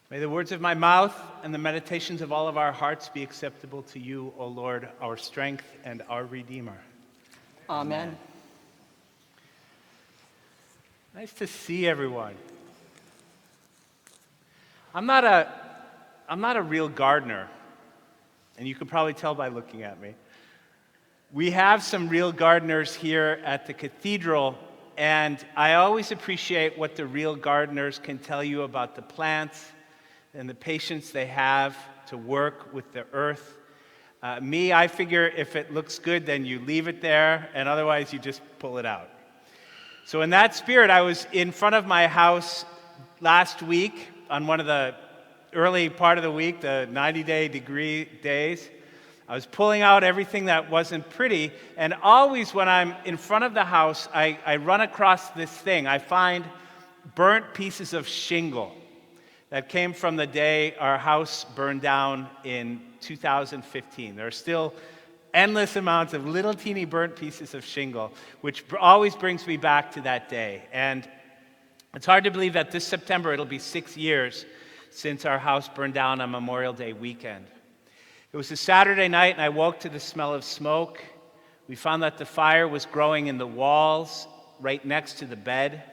May the words of my mouth and the meditations of all of our hearts be acceptable to you, O Lord, our strength and our Redeemer. Amen. Nice to see everyone. I'm not a real gardener, and you can probably tell by looking at me. We have some real gardeners here at the cathedral, and I always appreciate what the real gardeners can tell you about the plants and the patience they have to work with the earth. I figure if it looks good, then you leave it there, and otherwise you just pull it out. So in that spirit, I was in front of my house last week on one of the early part of the week, the 90-degree days. I was pulling out everything that wasn't pretty, and always when I'm in front of the house, I run across this thing. I find burnt pieces of shingle that came from the day our house burned down in 2015. There are still endless amounts of little teeny burnt pieces of shingle, which always brings me back to that day. And it's hard to believe that this September it'll be 6 years since our house burned down on Memorial Day weekend. It was a Saturday night, and I woke to the smell of smoke. We found that the fire was growing in the walls right next to the bed.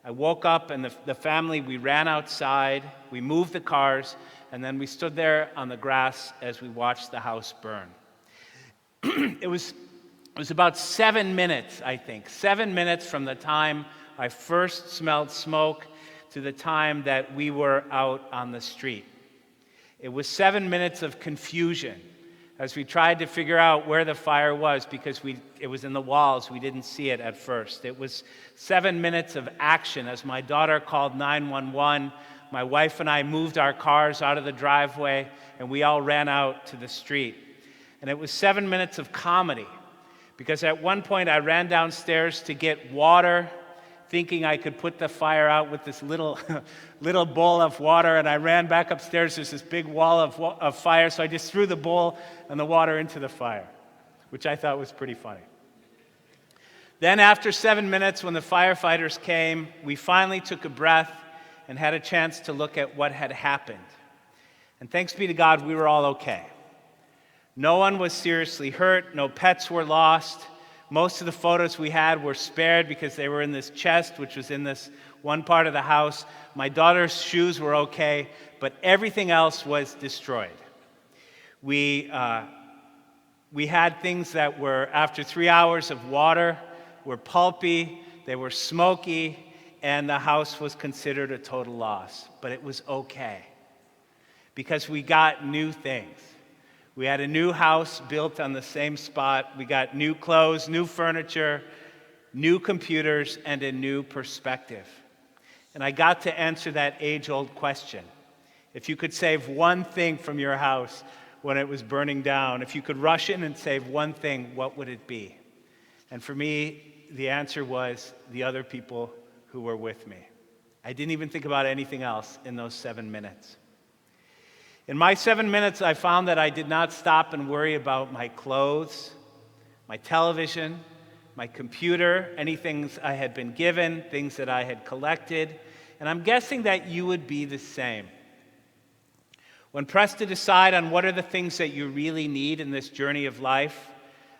I woke up, and the family, we ran outside, we moved the cars, and then we stood there on the grass as we watched the house burn. It was about 7 minutes, I think, 7 minutes from the time I first smelled smoke to the time that we were out on the street. It was 7 minutes of confusion as we tried to figure out where the fire was because it was in the walls. We didn't see it at first. It was 7 minutes of action as my daughter called 911. My wife and I moved our cars out of the driveway, and we all ran out to the street. And it was 7 minutes of comedy because at one point I ran downstairs to get water, thinking I could put the fire out with this little bowl of water, and I ran back upstairs. There's this big wall of fire, so I just threw the bowl and the water into the fire, which I thought was pretty funny. Then after 7 minutes, when the firefighters came, we finally took a breath and had a chance to look at what had happened. And thanks be to God, we were all okay. No one was seriously hurt, no pets were lost. Most of the photos we had were spared because they were in this chest, which was in this one part of the house. My daughter's shoes were okay, but everything else was destroyed. We had things that were, after 3 hours of water, were pulpy, they were smoky, and the house was considered a total loss. But it was okay because we got new things. We had a new house built on the same spot. We got new clothes, new furniture, new computers, and a new perspective. And I got to answer that age-old question. If you could save one thing from your house when it was burning down, if you could rush in and save one thing, what would it be? And for me, the answer was the other people who were with me. I didn't even think about anything else in those 7 minutes. In my 7 minutes, I found that I did not stop and worry about my clothes, my television, my computer, any things I had been given, things that I had collected, and I'm guessing that you would be the same. When pressed to decide on what are the things that you really need in this journey of life,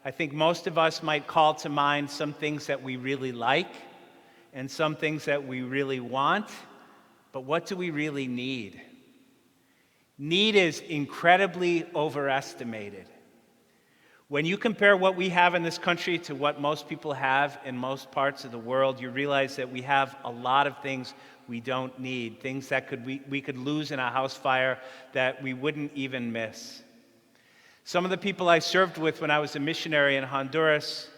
I think most of us might call to mind some things that we really like and some things that we really want, but what do we really need? Need is incredibly overestimated. When you compare what we have in this country to what most people have in most parts of the world, you realize that we have a lot of things we don't need, things that we could lose in a house fire that we wouldn't even miss. Some of the people I served with when I was a missionary in Honduras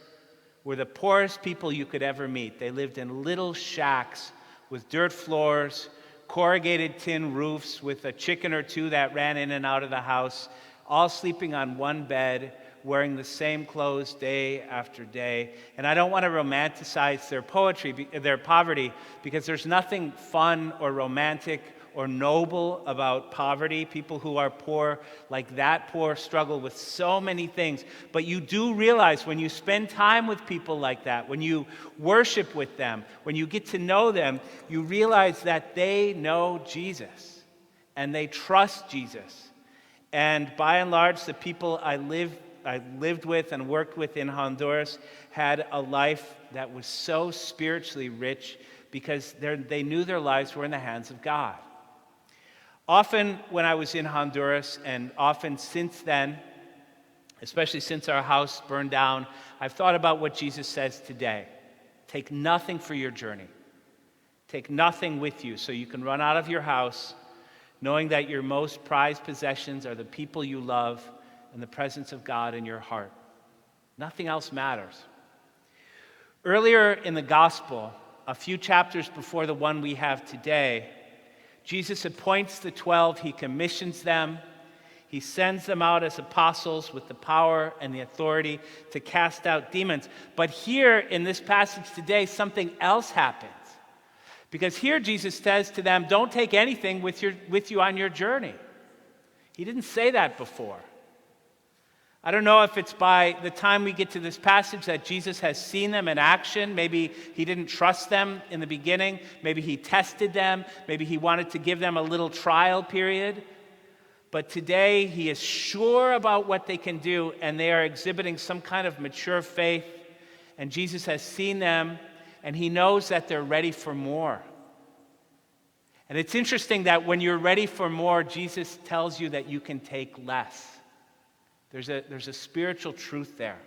were the poorest people you could ever meet. They lived in little shacks with dirt floors, corrugated tin roofs with a chicken or two that ran in and out of the house, all sleeping on one bed, wearing the same clothes day after day. And I don't want to romanticize their poverty, because there's nothing fun or romantic or noble about poverty. People who are poor, like that poor, struggle with so many things. But you do realize when you spend time with people like that, when you worship with them, when you get to know them, you realize that they know Jesus. and they trust Jesus. And by and large, the people I lived with and worked with in Honduras had a life that was so spiritually rich because they knew their lives were in the hands of God. Often when I was in Honduras, and often since then, especially since our house burned down, I've thought about what Jesus says today. Take nothing for your journey. Take nothing with you so you can run out of your house knowing that your most prized possessions are the people you love and the presence of God in your heart. Nothing else matters. Earlier in the gospel, a few chapters before the one we have today, Jesus appoints the 12, he commissions them, he sends them out as apostles with the power and the authority to cast out demons. But here in this passage today, something else happens. Because here Jesus says to them, don't take anything with you on your journey. He didn't say that before. I don't know if it's by the time we get to this passage that Jesus has seen them in action. Maybe he didn't trust them in the beginning. Maybe he tested them. Maybe he wanted to give them a little trial period. But today he is sure about what they can do, and they are exhibiting some kind of mature faith. And Jesus has seen them, and he knows that they're ready for more. And it's interesting that when you're ready for more, Jesus tells you that you can take less. There's a spiritual truth there.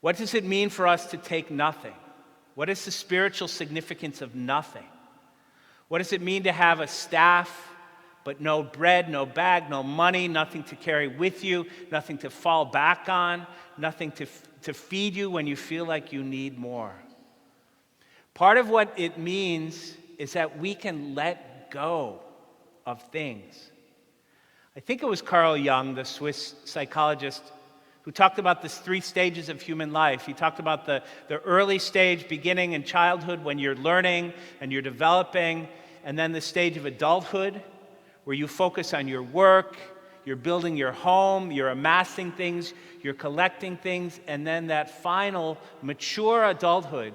What does it mean for us to take nothing? What is the spiritual significance of nothing? What does it mean to have a staff, but no bread, no bag, no money, nothing to carry with you, nothing to fall back on, nothing to feed you when you feel like you need more? Part of what it means is that we can let go of things. I think it was Carl Jung, the Swiss psychologist, who talked about the 3 stages of human life. He talked about the early stage beginning in childhood when you're learning and you're developing, and then the stage of adulthood where you focus on your work, you're building your home, you're amassing things, you're collecting things, and then that final mature adulthood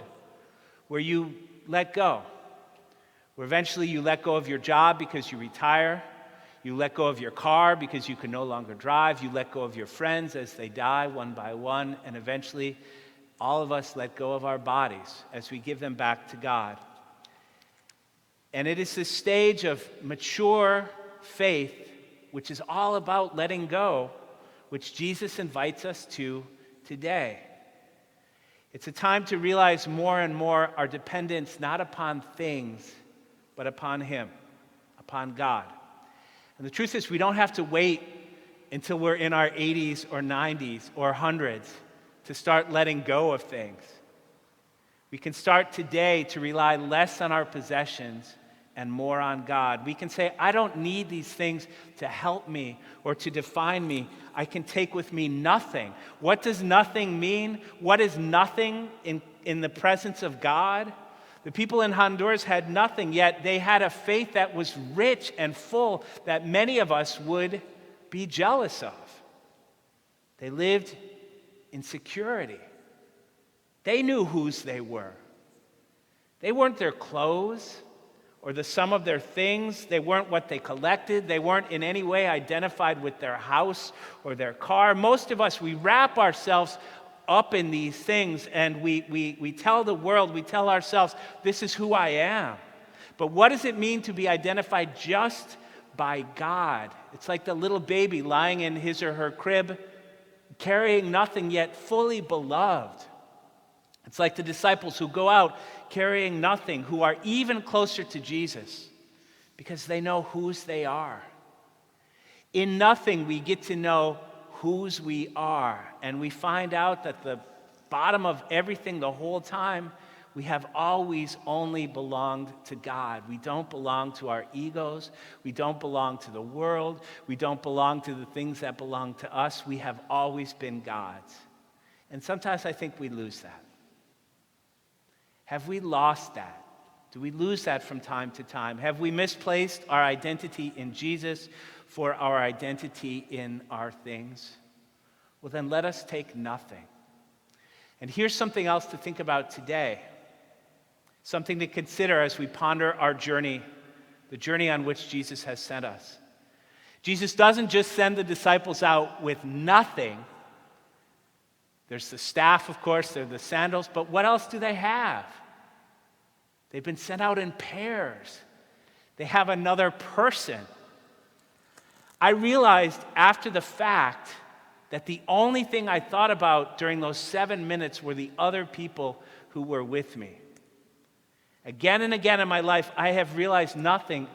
where you let go, where eventually you let go of your job because you retire. You let go of your car because you can no longer drive. You let go of your friends as they die one by one. And eventually, all of us let go of our bodies as we give them back to God. And it is this stage of mature faith, which is all about letting go, which Jesus invites us to today. It's a time to realize more and more our dependence not upon things, but upon Him, upon God. And the truth is, we don't have to wait until we're in our 80s or 90s or 100s to start letting go of things. We can start today to rely less on our possessions and more on God. We can say, I don't need these things to help me or to define me. I can take with me nothing. What does nothing mean? What is nothing in the presence of God? The people in Honduras had nothing, yet they had a faith that was rich and full that many of us would be jealous of. They lived in security. They knew whose they were. They weren't their clothes or the sum of their things. They weren't what they collected. They weren't in any way identified with their house or their car. Most of us, we wrap ourselves up in these things, and we tell the world, we tell ourselves, this is who I am. But what does it mean to be identified just by God? It's like the little baby lying in his or her crib, carrying nothing yet fully beloved. It's like the disciples who go out carrying nothing, who are even closer to Jesus because they know whose they are. In nothing, we get to know whose we are. And we find out that the bottom of everything the whole time, we have always only belonged to God. We don't belong to our egos. We don't belong to the world. We don't belong to the things that belong to us. We have always been God's. And sometimes I think we lose that. Have we lost that? Do we lose that from time to time? Have we misplaced our identity in Jesus for our identity in our things? Well, then let us take nothing. And here's something else to think about today, something to consider as we ponder our journey the journey on which Jesus has sent us. Jesus doesn't just send the disciples out with nothing. There's the staff, of course, there are the sandals, but what else do they have? They've been sent out in pairs. They have another person. I realized after the fact that the only thing I thought about during those 7 minutes were the other people who were with me. Again and again in my life, I have realized nothing.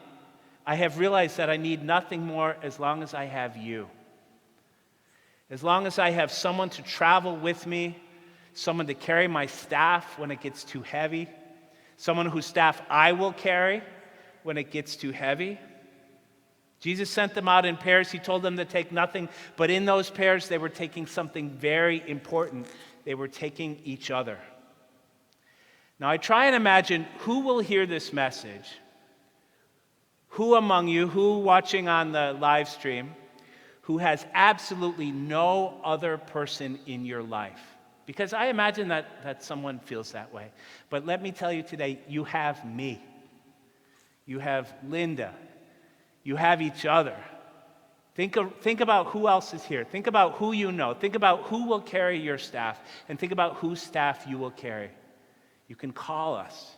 I have realized that I need nothing more as long as I have you. As long as I have someone to travel with me, someone to carry my staff when it gets too heavy, someone whose staff I will carry when it gets too heavy. Jesus sent them out in pairs. He told them to take nothing, but in those pairs, they were taking something very important. They were taking each other. Now, I try and imagine who will hear this message. Who among you, who watching on the live stream, who has absolutely no other person in your life? Because I imagine that someone feels that way. But let me tell you today, you have me. You have Linda. You have each other. Think about who else is here. Think about who you know. Think about who will carry your staff. And think about whose staff you will carry. You can call us.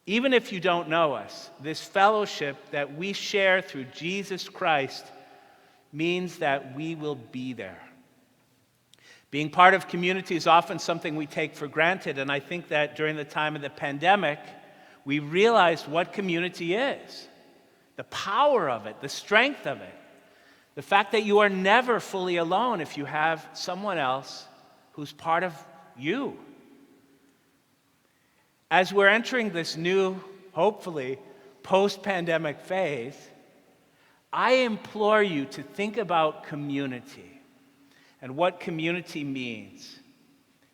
Even if you don't know us, this fellowship that we share through Jesus Christ means that we will be there. Being part of community is often something we take for granted, and I think that during the time of the pandemic, we realized what community is. The power of it, the strength of it. The fact that you are never fully alone if you have someone else who's part of you. As we're entering this new, hopefully, post-pandemic phase, I implore you to think about community and what community means.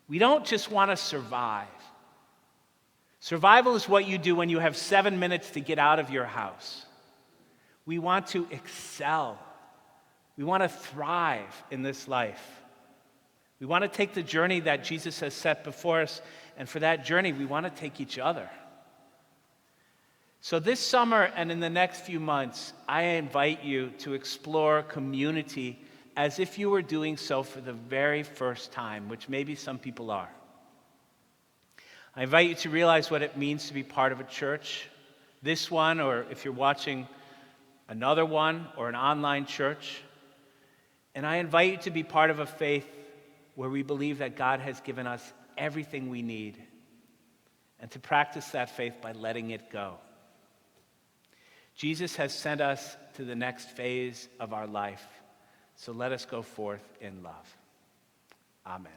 We don't just want to survive. Survival is what you do when you have 7 minutes to get out of your house. We want to excel. We want to thrive in this life. We want to take the journey that Jesus has set before us, and for that journey, we want to take each other. So this summer and in the next few months, I invite you to explore community as if you were doing so for the very first time, which maybe some people are. I invite you to realize what it means to be part of a church, this one, or if you're watching another one, or an online church. And I invite you to be part of a faith where we believe that God has given us everything we need, and to practice that faith by letting it go. Jesus has sent us to the next phase of our life, so let us go forth in love. Amen.